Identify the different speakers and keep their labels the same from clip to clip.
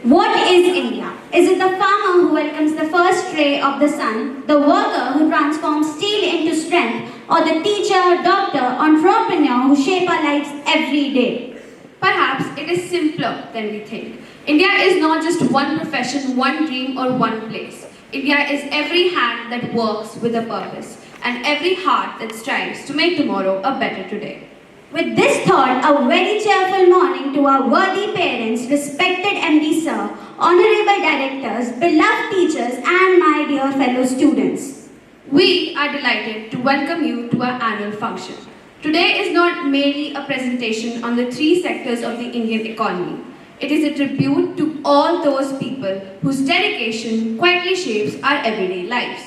Speaker 1: What is India? Is it the farmer who welcomes the first ray of the sun, the worker who transforms steel into strength, or the teacher, doctor, entrepreneur who shape our lives every day?
Speaker 2: Perhaps it is simpler than we think. India is not just one profession, one dream, or one place. India is every hand that works with a purpose, and every heart that strives to make tomorrow a better today.
Speaker 1: With this thought, a very cheerful morning to our worthy parents, respected MD Sir, honorable directors, beloved teachers, and my dear fellow students.
Speaker 2: We are delighted to welcome you to our annual function. Today is not merely a presentation on the three sectors of the Indian economy. It is a tribute to all those people whose dedication quietly shapes our everyday lives.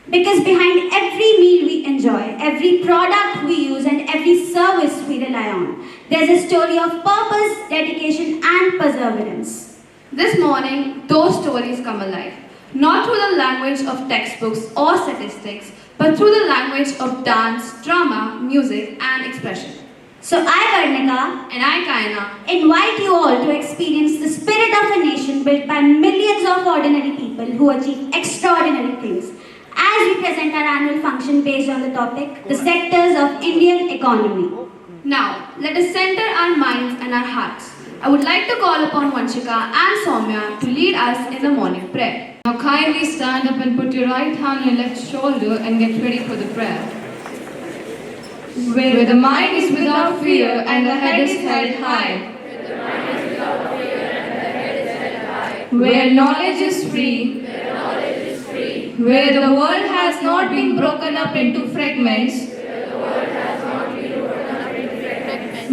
Speaker 1: Because behind every meal we enjoy, every product we use, and every service we rely on, there's a story of purpose, dedication, and perseverance.
Speaker 2: This morning, those stories come alive, not through the language of textbooks or statistics, but through the language of dance, drama, music, and expression.
Speaker 1: So I, Varnika,
Speaker 2: And I, Kaina,
Speaker 1: invite you all to experience the spirit of a nation built by millions of ordinary people who achieve extraordinary things, as we present our annual function based on the topic, the sectors of Indian economy.
Speaker 2: Now, let us center our minds and our hearts. I would like to call upon Vanshika and Soumya to lead us in the morning prayer.
Speaker 3: Now kindly stand up and put your right hand on your left shoulder and get ready for the prayer. Where the mind is without fear and the head is held high. Where knowledge is free. Where the world has not been broken up into fragments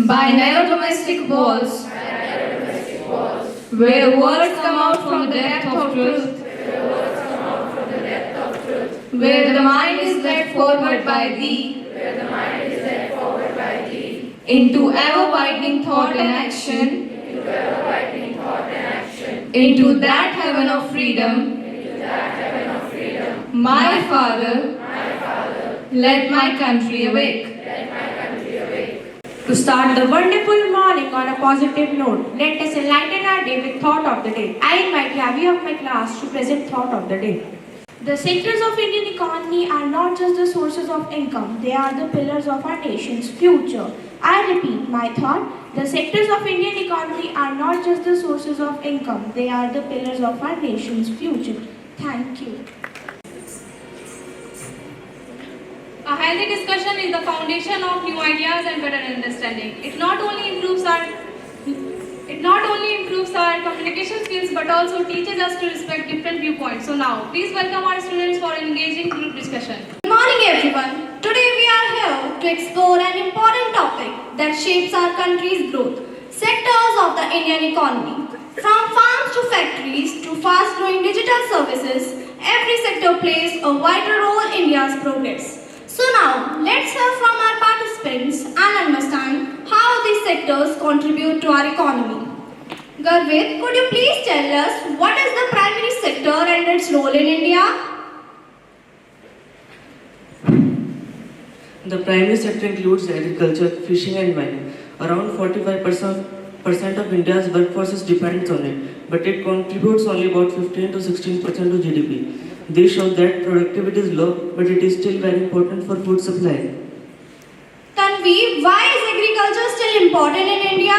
Speaker 3: by narrow domestic walls. Where the words come out from the depth of truth. Where the mind is led forward by thee. Into ever-widening thought and action. Into that heaven of freedom. My Father, let my country awake.
Speaker 4: To start the wonderful morning on a positive note, let us enlighten our day with thought of the day. I invite Ravi of my class to present thought of the day. The sectors of Indian economy are not just the sources of income, they are the pillars of our nation's future. I repeat my thought, the sectors of Indian economy are not just the sources of income, they are the pillars of our nation's future. Thank you.
Speaker 5: A healthy discussion is the foundation of new ideas and better understanding. It not only improves our communication skills but also teaches us to respect different viewpoints. So now, please welcome our students for an engaging group discussion.
Speaker 1: Good morning, everyone. Today we are here to explore an important topic that shapes our country's growth, sectors of the Indian economy. From farms to factories to fast-growing digital services, every sector plays a vital role in India's progress. So now, let's hear from our participants and understand how these sectors contribute to our economy. Garvit, could you please tell us what is the primary sector and its role in India?
Speaker 6: The primary sector includes agriculture, fishing and mining. Around 45% of India's workforce depends on it, but it contributes only about 15 to 16% of GDP. This shows that productivity is low, but it is still very important for food supply.
Speaker 1: Tanvi, why is agriculture still important in India?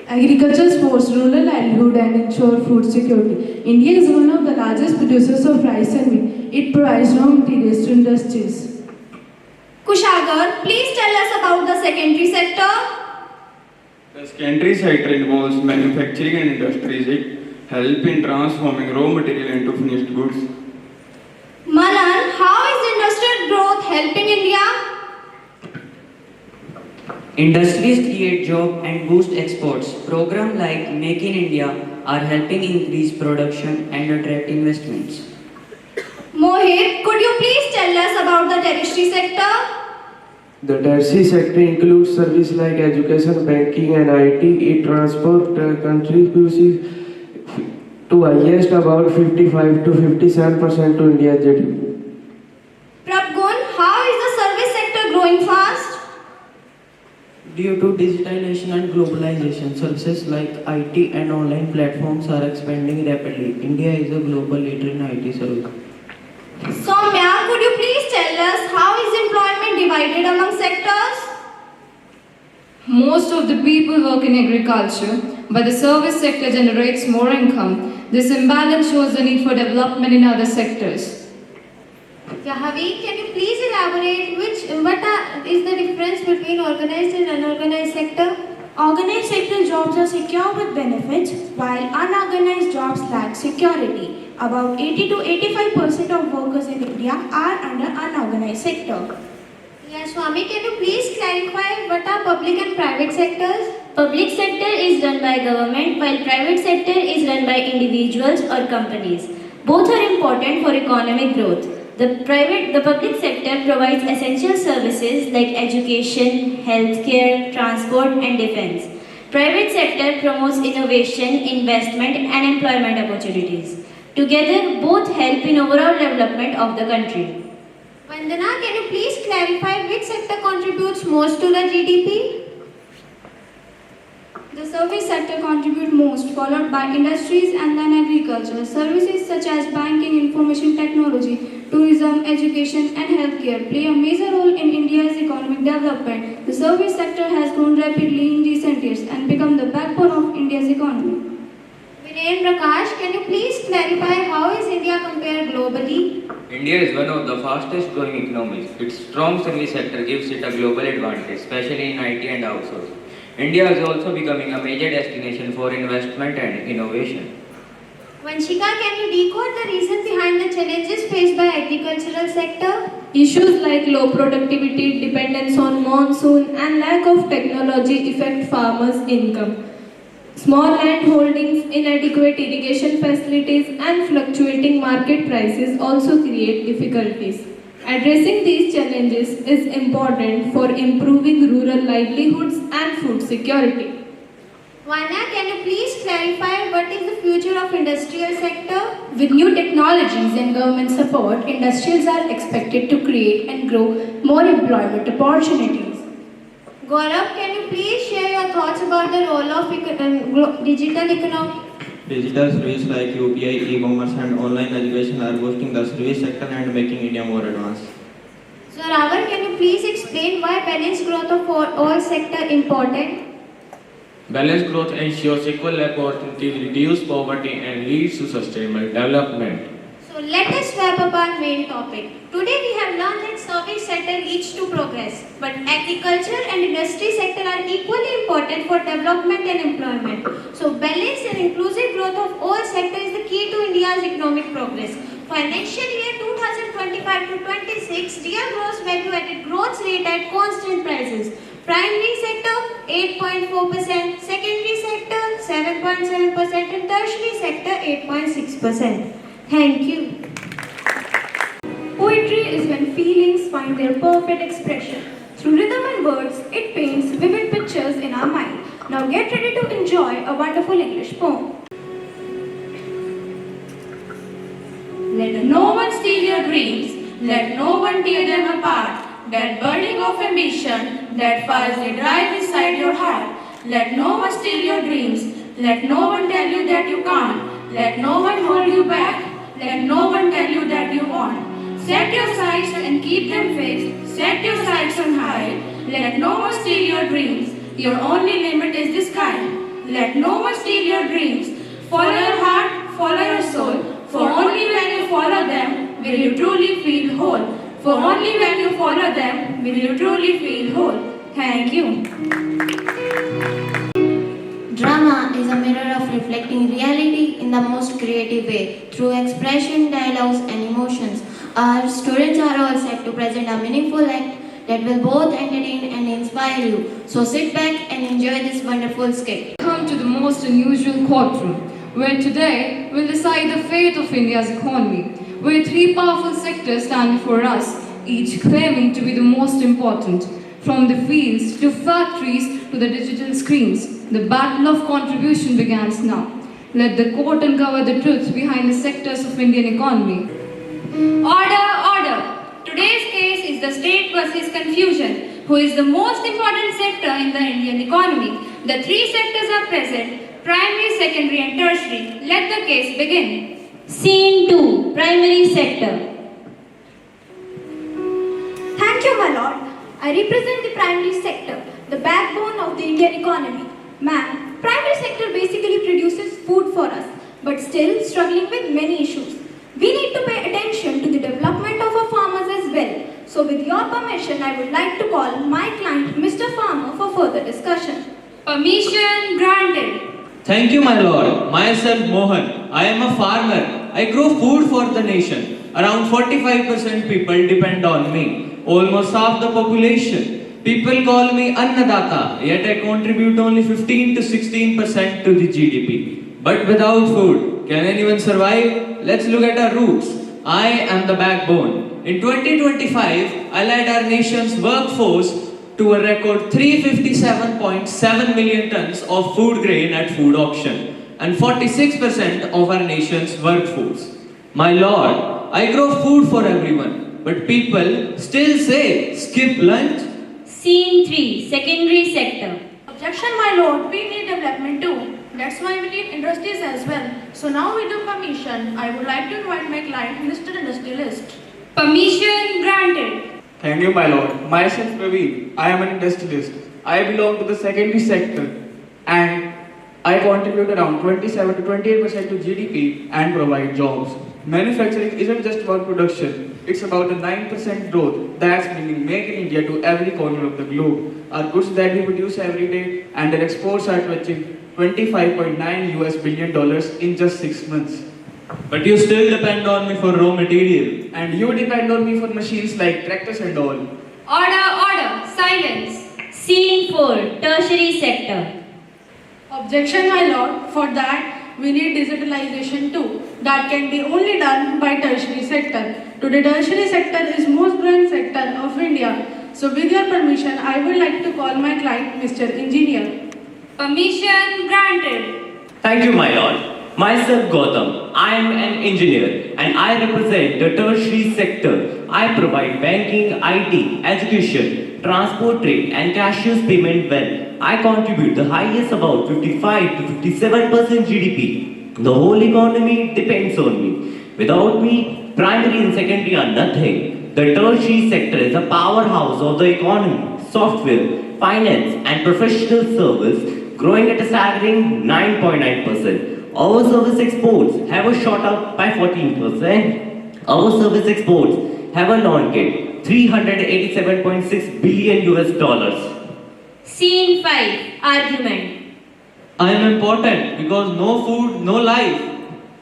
Speaker 7: Agriculture supports rural livelihood and ensure food security. India is one of the largest producers of rice and wheat. It provides raw materials to industries.
Speaker 1: Kushagar, please tell us about the secondary sector.
Speaker 8: The secondary sector involves manufacturing and industries. It helps in transforming raw material into finished goods.
Speaker 1: Manan, how is industrial growth helping India?
Speaker 9: Industries create jobs and boost exports. Programs like Make in India are helping increase production and attract investments.
Speaker 1: Mohit, could you please tell us about the tertiary sector?
Speaker 10: The tertiary sector includes services like education, banking and IT. It contributes to highest about 55 to 57% to India's GDP.
Speaker 1: Prabgun, how is the service sector growing fast?
Speaker 6: Due to digitalization and globalization, services like IT and online platforms are expanding rapidly. India is a global leader in IT services.
Speaker 1: Soumya, could you please tell us how is employment divided among sectors?
Speaker 3: Most of the people work in agriculture, but the service sector generates more income. This imbalance shows the need for development in other sectors.
Speaker 1: Jahavi, can you please elaborate what is the difference between organized and unorganized sector?
Speaker 4: Organized sector jobs are secure with benefits, while unorganized jobs lack security. About 80 to 85% of workers in India are under unorganized sector.
Speaker 1: Yes, Swami, can you please clarify what are public and private sectors?
Speaker 11: Public sector is run by government while private sector is run by individuals or companies. Both are important for economic growth. The public sector provides essential services like education, healthcare, transport and defense. Private sector promotes innovation, investment and employment opportunities. Together, both help in overall development of the country.
Speaker 1: Vandana, can you please clarify which sector contributes most to the GDP?
Speaker 2: The service sector contributes most, followed by industries and then agriculture. Services such as banking, information technology, tourism, education and healthcare play a major role in India's economic development. The service sector has grown rapidly in recent years and become the backbone of India's economy.
Speaker 1: Viren Prakash, can you please clarify how is India compared globally?
Speaker 12: India is one of the fastest growing economies. Its strong service sector gives it a global advantage, especially in IT and outsourcing. India is also becoming a major destination for investment and innovation.
Speaker 1: Vanshika, can you decode the reason behind the challenges faced by agricultural sector?
Speaker 3: Issues like low productivity, dependence on monsoon and lack of technology affect farmers' income. Small land holdings, inadequate irrigation facilities and fluctuating market prices also create difficulties. Addressing these challenges is important for improving rural livelihoods and food security.
Speaker 1: Vanya, can you please clarify what is the future of industrial sector?
Speaker 2: With new technologies and government support, industries are expected to create and grow more employment opportunities.
Speaker 1: Gaurav, can you please share your thoughts about the role of digital economy?
Speaker 8: Digital services like UPI, e-commerce and online education are boosting the service sector and making India more advanced.
Speaker 1: Zorawar, can you please explain why balanced growth of all sector important?
Speaker 13: Balanced growth ensures equal opportunity, reduce poverty and leads to sustainable development.
Speaker 1: So let us wrap up our main topic. Today we have learned that service sector leads to progress, but agriculture and industry sector are equally important for development and employment. So balanced and inclusive growth of all sectors is the key to India's economic progress. Financial year 2025 to 26, real gross value added growth rate at constant prices. Primary sector 8.4%, secondary sector 7.7% and tertiary sector 8.6%. Thank you.
Speaker 2: Poetry is when feelings find their perfect expression. Through rhythm and words, it paints vivid pictures in our mind. Now get ready to enjoy a wonderful English poem.
Speaker 3: Let no one steal your dreams, let no one tear them apart. That burning of ambition, that fires they drive inside your heart. Let no one steal your dreams, let no one tell you that you can't. Let no one hold you back, let no one tell you that you won't. Set your sights and keep them fixed, set your sights on high. Let no one steal your dreams, your only limit is the sky. Let no one steal your dreams, follow your heart, follow your soul. For only when you follow them, will you truly feel whole. For only when you follow them, will you truly feel whole. Thank you.
Speaker 11: Drama is a mirror of reflecting reality in the most creative way, through expression, dialogues and emotions. Our students are all set to present a meaningful act that will both entertain and inspire you. So sit back and enjoy this wonderful skit.
Speaker 3: Welcome to the most unusual courtroom, where today we'll decide the fate of India's economy, where three powerful sectors stand before us, each claiming to be the most important. From the fields to factories to the digital screens, the battle of contribution begins now. Let the court uncover the truth behind the sectors of Indian economy.
Speaker 2: Order, order. Today's case is the state versus confusion.
Speaker 5: who is the most important sector in the Indian economy. The three sectors are present: primary, secondary and tertiary. Let the case begin.
Speaker 11: Scene 2. Primary sector.
Speaker 1: Thank you, my lord. I represent the primary sector, the backbone of the Indian economy. Ma'am, primary sector basically produces food for us, but still struggling with many issues. We need to pay attention to the development of our farmers as well. So with your permission, I would like to call my client, Mr. Farmer, for further discussion.
Speaker 5: Permission granted.
Speaker 14: Thank you, my lord. Myself, Mohan. I am a farmer. I grow food for the nation. Around 45% people depend on me. Almost half the population. People call me Annadata, yet I contribute only 15 to 16% to the GDP. But without food, can anyone survive? Let's look at our roots. I am the backbone. In 2025, I led our nation's workforce to a record 357.7 million tons of food grain at food auction and 46% of our nation's workforce. My lord, I grow food for everyone, but people still say skip lunch.
Speaker 11: Scene 3. Secondary sector.
Speaker 3: Objection, my lord. We need development too. That's why we need industries as well. So now with your permission, I would like to invite my client, Mr. Industrialist.
Speaker 5: Permission granted.
Speaker 15: Thank you, my lord. Myself, Praveen. I am an industrialist. I belong to the secondary sector and I contribute around 27 to 28% to GDP and provide jobs. Manufacturing isn't just about production. It's about a 9% growth that's bringing Make in India to every corner of the globe. Our goods that we produce every day and their exports are touching $25.9 billion in just 6 months.
Speaker 14: But you still depend on me for raw material.
Speaker 15: And you depend on me for machines like tractors and all.
Speaker 5: Order, silence.
Speaker 11: Scene 4. Tertiary sector.
Speaker 3: Objection, my lord. For that, we need digitalization too. That can be only done by tertiary sector. Today, tertiary sector is most growing sector of India. So with your permission, I would like to call my client, Mr. Engineer.
Speaker 5: Permission granted.
Speaker 16: Thank you, my lord. Myself, Gautam. I am an engineer and I represent the tertiary sector. I provide banking, IT, education, transport, trade and cashier's payment well. I contribute the highest, about 55 to 57% GDP. The whole economy depends on me. Without me, primary and secondary are nothing. The tertiary sector is a powerhouse of the economy. Software, finance and professional service growing at a staggering 9.9%. Our service exports have shot up by 14%. Our service exports have a non-kit $387.6 billion.
Speaker 11: Scene 5. Argument.
Speaker 14: I am important because no food, no life.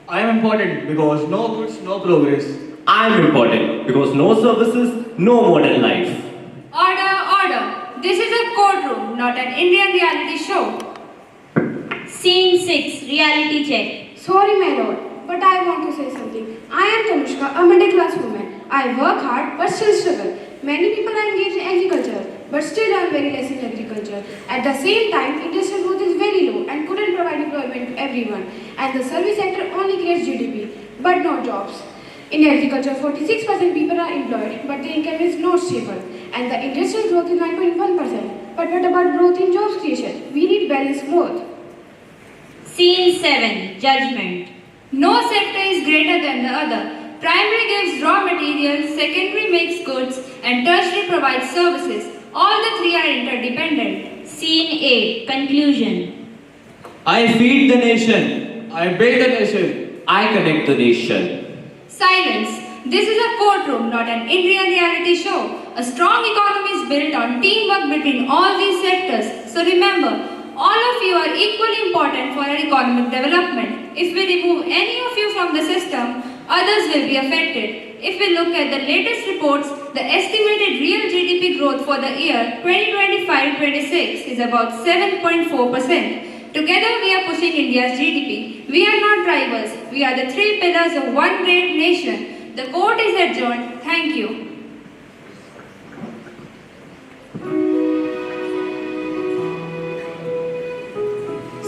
Speaker 15: I am important because no goods, no progress.
Speaker 16: I am important because no services, no modern life.
Speaker 5: Order. This is a courtroom, not an Indian reality show.
Speaker 11: Scene 6. Reality check.
Speaker 1: Sorry, my lord, but I want to say something. I am Tanushka, a middle class woman. I work hard but still struggle. Many people are engaged in agriculture but still earn very less in agriculture. At the same time, industrial growth is very low and couldn't provide employment to everyone. And the service sector only creates GDP but no jobs. In agriculture, 46% people are employed but the income is not stable. And the industrial growth is 9.1%. But what about growth in jobs creation? We need balanced growth.
Speaker 11: Scene 7. Judgment.
Speaker 5: No sector is greater than the other. Primary gives raw materials, secondary makes goods, and tertiary provides services. All the three are interdependent.
Speaker 11: Scene 8. Conclusion.
Speaker 14: I feed the nation.
Speaker 15: I build the nation.
Speaker 16: I connect the nation.
Speaker 5: Silence. This is a courtroom, not an Indian reality show. A strong economy is built on teamwork between all these sectors. So remember, all of you are equally important for our economic development. If we remove any of you from the system, others will be affected. If we look at the latest reports, the estimated real GDP growth for the year 2025-26 is about 7.4%. Together we are pushing India's GDP. We are not rivals. We are the three pillars of one great nation. The court is adjourned. Thank you.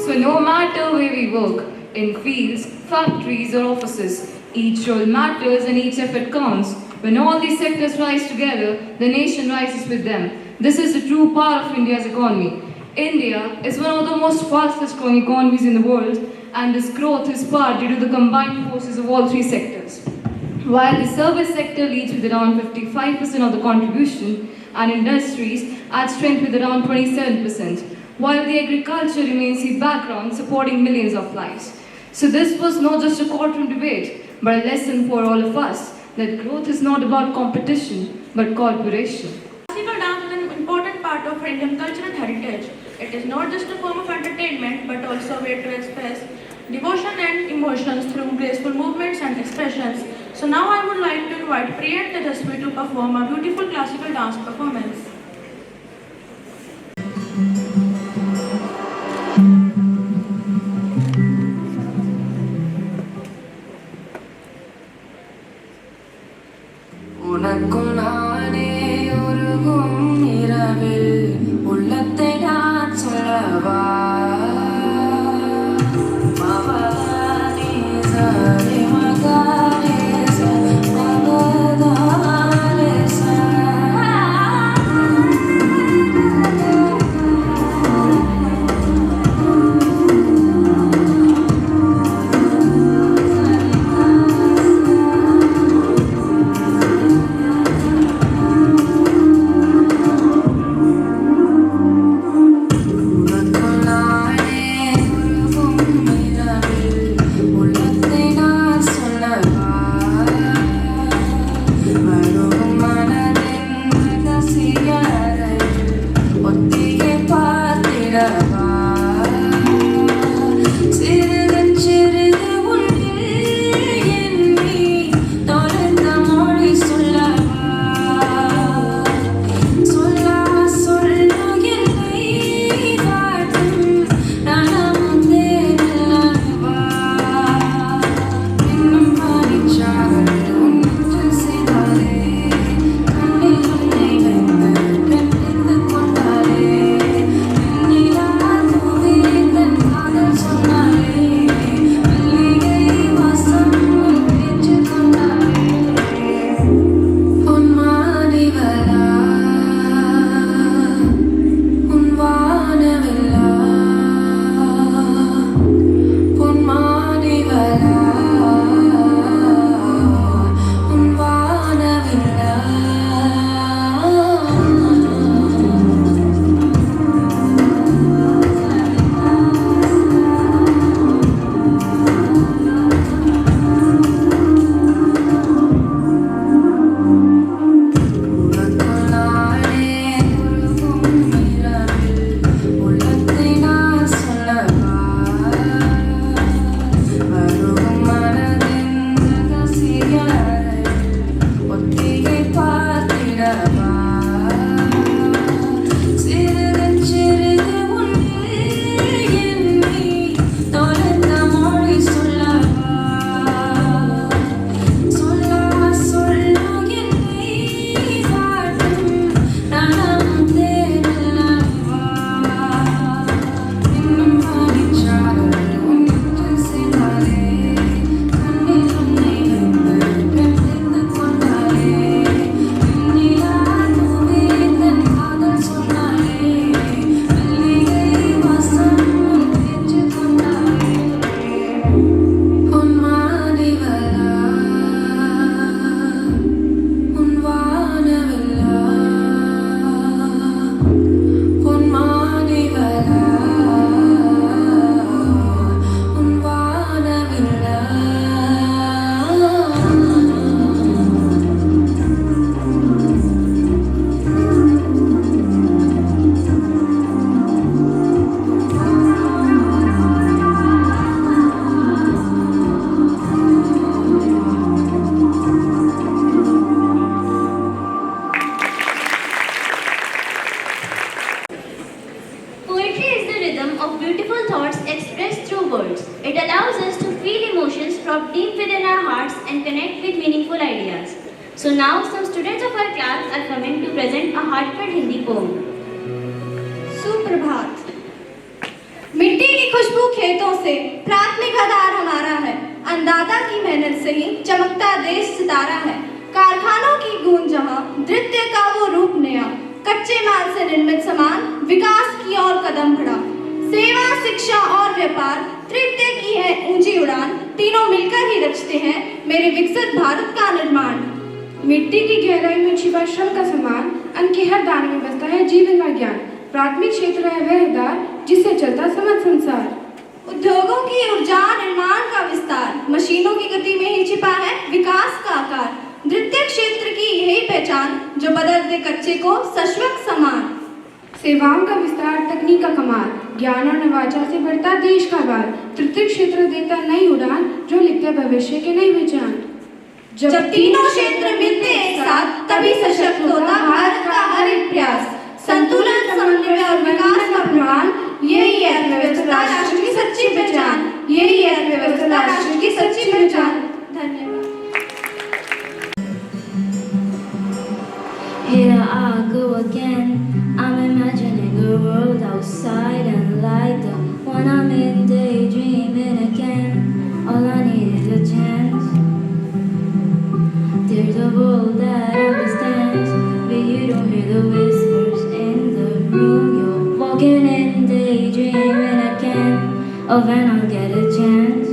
Speaker 17: So no matter where we work, in fields, factories or offices, each role matters and each effort counts. When all these sectors rise together, the nation rises with them. This is the true power of India's economy. India is one of the most fastest growing economies in the world, and this growth is part due to the combined forces of all three sectors. While the service sector leads with around 55% of the contribution, and industries add strength with around 27%, while the agriculture remains the background supporting millions of lives. So this was not just a courtroom debate, but a lesson for all of us that growth is not about competition, but cooperation.
Speaker 3: Classical dance is an important part of Indian cultural heritage. It is not just a form of entertainment, but also a way to express devotion and emotions through graceful movements and expressions. So now I would like to invite Priya and Tejasvi to perform a beautiful classical dance performance.
Speaker 11: from deep within our hearts and connect with meaningful ideas. So now some students of our class are coming to present a heartfelt Hindi poem.
Speaker 1: सुप्रभात। मिट्टी की खुशबू खेतों से प्राथमिक आधार हमारा है, अन्नदाता की मेहनत से ही चमकता देश सितारा है। कारखानों की गूंज जहाँ नृत्य का वो रूप नया, कच्चे माल से निर्मित सामान, विकास की ओर कदम बढ़ा। सेवा, शिक्षा और व्यापार, तृतीय की है ऊंची उड़ान, तीनों मिलकर ही रचते हैं मेरे विकसित भारत का निर्माण।
Speaker 7: मिट्टी की गहराई में छिपा श्रम का समान, अन्न के हर दाने में बसता है जीवन का ज्ञान। प्राथमिक क्षेत्र है वह आधार जिससे चलता समझ संसार।
Speaker 1: उद्योगों की ऊर्जा, निर्माण का विस्तार, मशीनों की गति में ही छिपा है विकास का आकार। द्वितीय क्षेत्र की यही पहचान जो बदल दे कच्चे को शाश्वत समान।
Speaker 7: सेवाओं का विस्तार, तकनीक का कमाल, ज्ञान और नवाचार से बढ़ता देश का बाल। तृतीय क्षेत्र देता नई उड़ान जो लिखते भविष्य के नई पहचान।
Speaker 1: जब तीनों क्षेत्र मिलते एक साथ तभी सशक्त होता भारत का हर एक प्रयास। संतुलन, समन्वय और विकास का प्रमाण, यही है अर्थव्यवस्था राष्ट्र की सच्ची पहचान। यही है अर्थव्यवस्था राष्ट्र की सच्ची पहचान। धन्यवाद।
Speaker 11: Here I go again. I'm imagining a world outside and like the one I'm in, daydreaming again. All I need is a chance. There's a world that understands, but you don't hear the whispers in the room. You're walking in, daydreaming again. Oh, when I'll get a chance.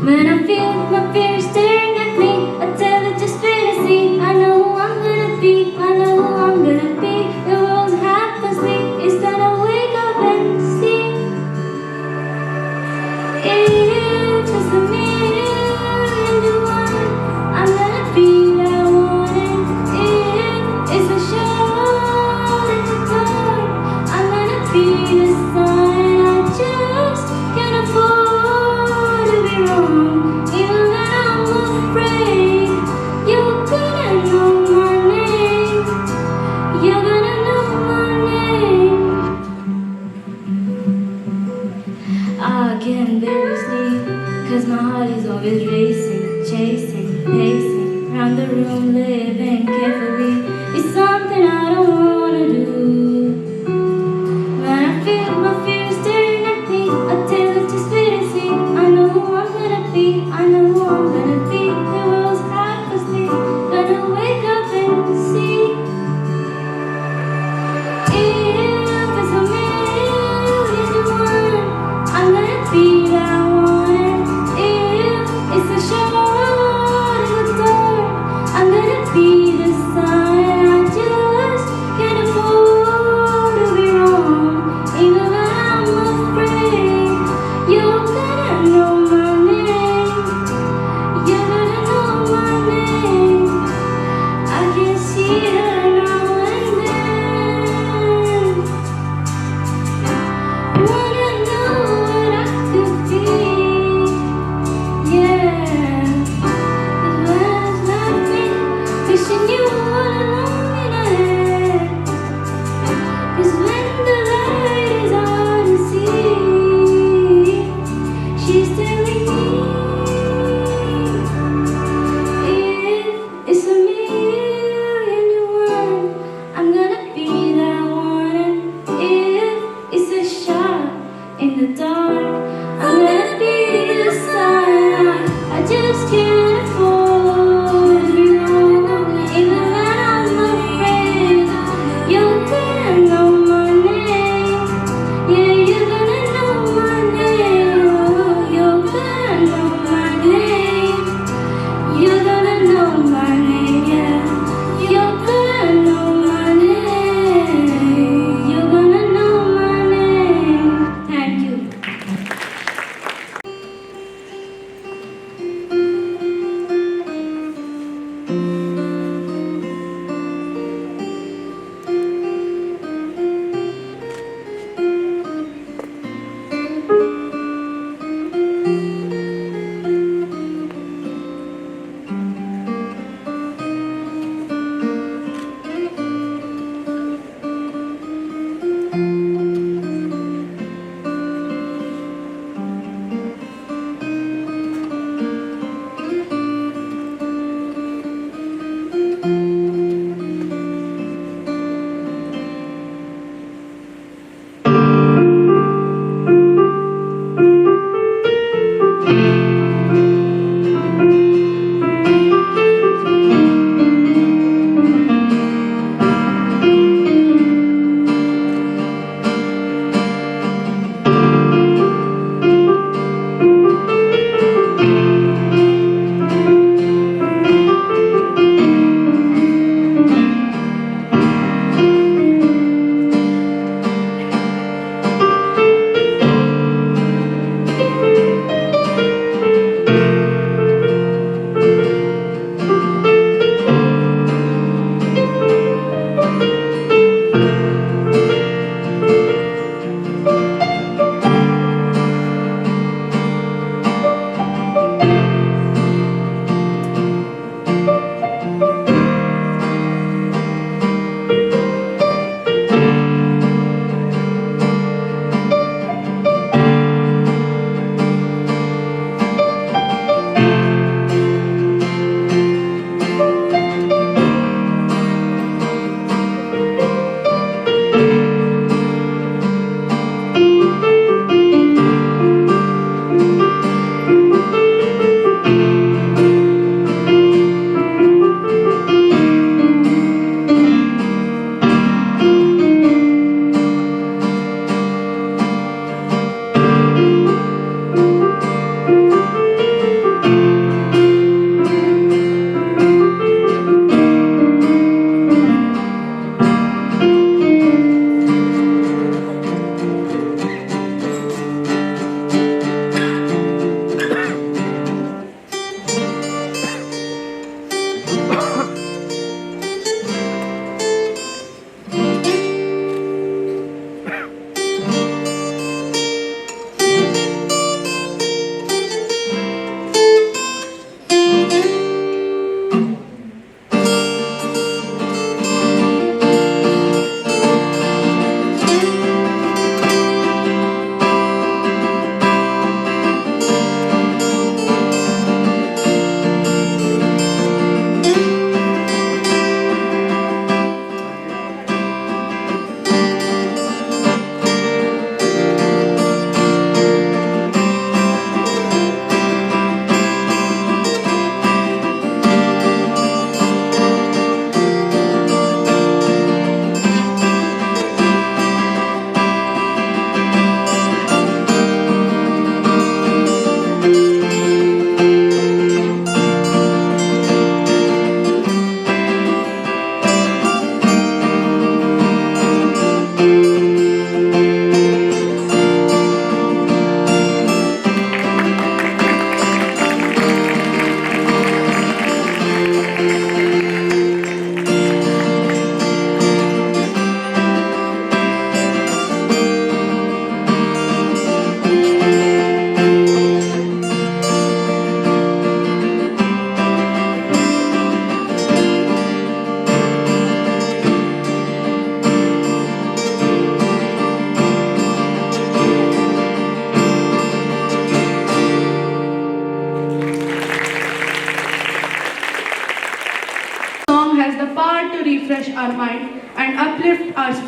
Speaker 11: When I feel my fear staring at me, I tell it just fantasy. I know who I'm gonna be, I know who I'm gonna be. The world's half asleep, it's time to wake up and see. If it's a million to one, I'm gonna be that one. If it's a shot in the dark, I'm gonna be the sun. I just can't afford to be wrong. Even when I'm afraid, you're gonna know my name. You're gonna know my name. I can barely sleep, 'cause my heart is always racing, chasing, pacing round the room, living carefully. It's something I don't wanna do. When I feel my fear staring at me, I tell it just wait and see. I know who I'm gonna be, I know who I'm gonna be. The world's half asleep, gonna wake up and see. If it's a million to one, I'm gonna be that one. If it's a shot in the dark, I'm gonna be the sun. I just can't afford to be wrong. Even when I'm afraid, you're gonna know my name. You're gonna know my name. I can see it now and then. Wanna know what I could be. Yeah. 'Cause when it's not me, wishing you all along in a head. 'Cause when the light is hard to see, she's telling me, if it's a million to one, I'm gonna be that one. If it's a shot in the dark, I'm gonna be the sun. I just can't afford to be wrong. Even when I'm afraid, you're gonna know my name. Yeah, you're gonna know my name. Oh, you're gonna know my name. You're gonna know my name. Yeah, you're gonna know my name. You're gonna know my name. Thank you.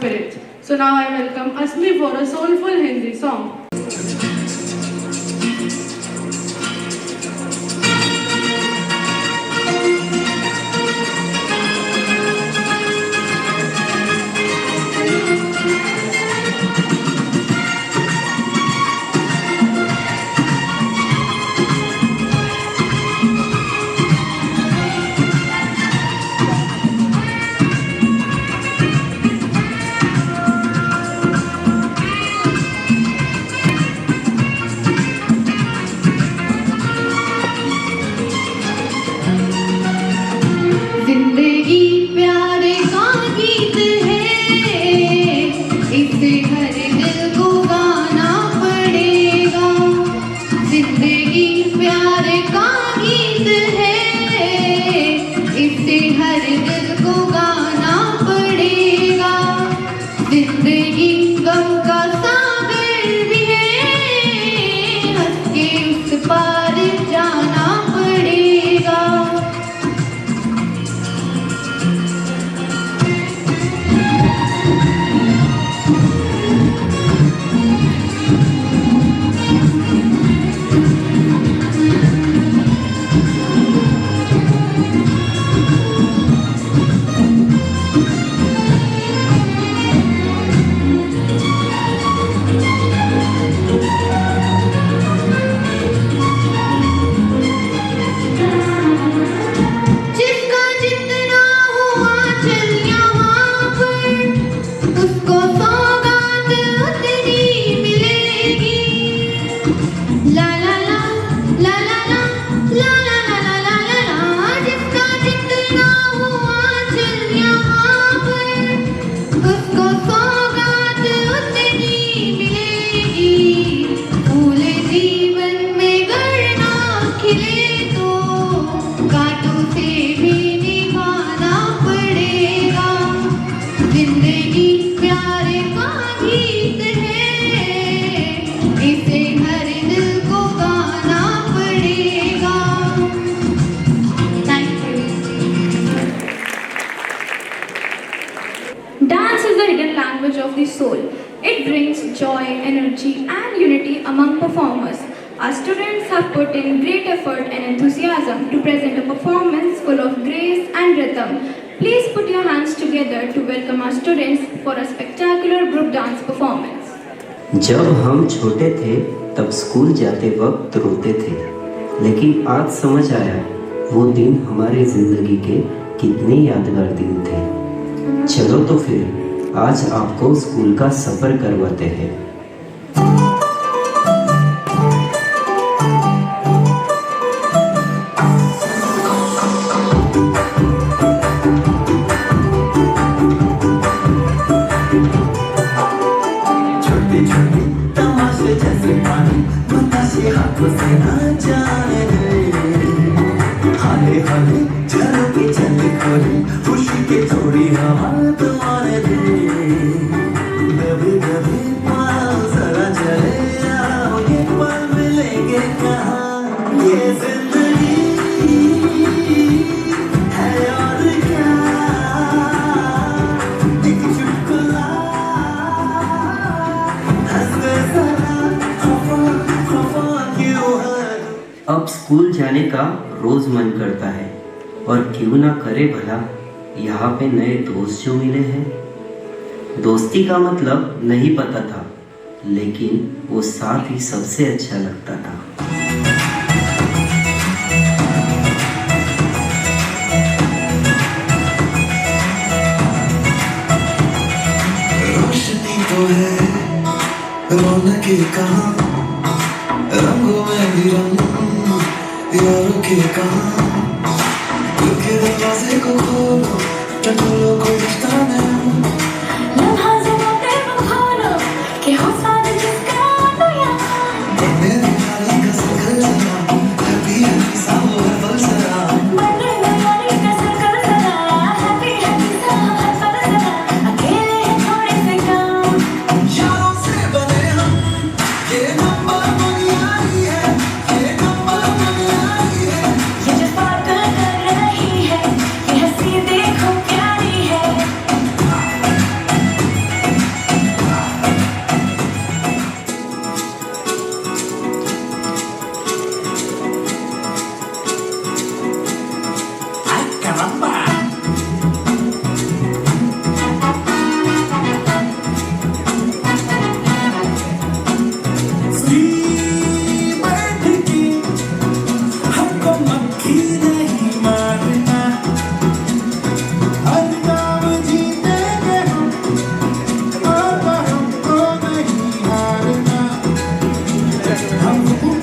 Speaker 7: spirit. So now I welcome Asmi for a soulful Hindi song.
Speaker 1: जिंदगी प्यारे का गीत है, इसे हर दिल को गाना पड़ेगा। जिंदगी प्यारे का गीत है, इसे हर दिल को गाना पड़ेगा। जिंदगी गम का सागर भी है, हंस के उस पार जाना पड़ेगा। जिसका जितना हुआ चल यहाँ पर, उसको सौगात उतनी मिलेगी। ला ला ला ला ला ला ला ला ला ला ला ला ला। जिसका जितना हुआ चल यहाँ पर, उसको सौगात उतनी मिलेगी। फूल जीवन में गढ़ना खिले तो कांटों से भी निभाना पड़ेगा। जिंदगी प्यारे का गीत है, इसे हर दिल को गाना पड़ेगा। Thank you.
Speaker 2: Dance is the hidden language of the soul. It brings joy, energy, and unity among performers. Our students have put in great effort and enthusiasm to present a performance full of grace and rhythm. Please put your hands together to welcome our students for a spectacular group dance performance.
Speaker 18: जब हम छोटे थे तब school जाते वक्त रोते थे, लेकिन आज समझ आया वो दिन हमारी जिंदगी के कितने यादगार दिन थे। चलो तो फिर आज आपको स्कूल का सफर करवाते हैं।
Speaker 19: छोटी छोटी तमाशे जैसे पानी बताशे हाथों से ना जाने दे। हाले हाले चलो की चले खोले, खुशी के थोड़ी हवा तुम्हारे दे। कभी कभी पाँव जरा चले आओ, ये पल मिलेंगे कहाँ। ये जिंदगी है और क्या, एक चुटकुला हंसते जरा खफा खफा क्यों है।
Speaker 18: अब स्कूल जाने का रोज मन करता है, और क्यों ना करे भला यहाँ पे नए दोस्त जो मिले हैं। दोस्ती का मतलब नहीं पता था, लेकिन वो साथ ही सबसे अच्छा लगता था।
Speaker 19: रोशनी तो है रौनकें कहाँ, रंगों में भी रंग यारों के कहाँ। दिल के दरवाजे को खोलो, टटोलो कोई रिश्ता नहीं। लम्हा ज़माने को खोलो कि हो साथ जिसका तो यहाँ। बनने वाली का सर्कल जरा, हैप्पी हैप्पी सा हो हर पल जरा। बनने वाली का सर्कल जरा, हैप्पी हैप्पी सा हो हर पल जरा। अकेले हैं थोड़े से काम, यारों से बने हम, ये नंबर बुनियादी है, ये नंबर बुनियादी है। ये जो पागल कर रही है, ये हंसी देखो प्यारी है। हम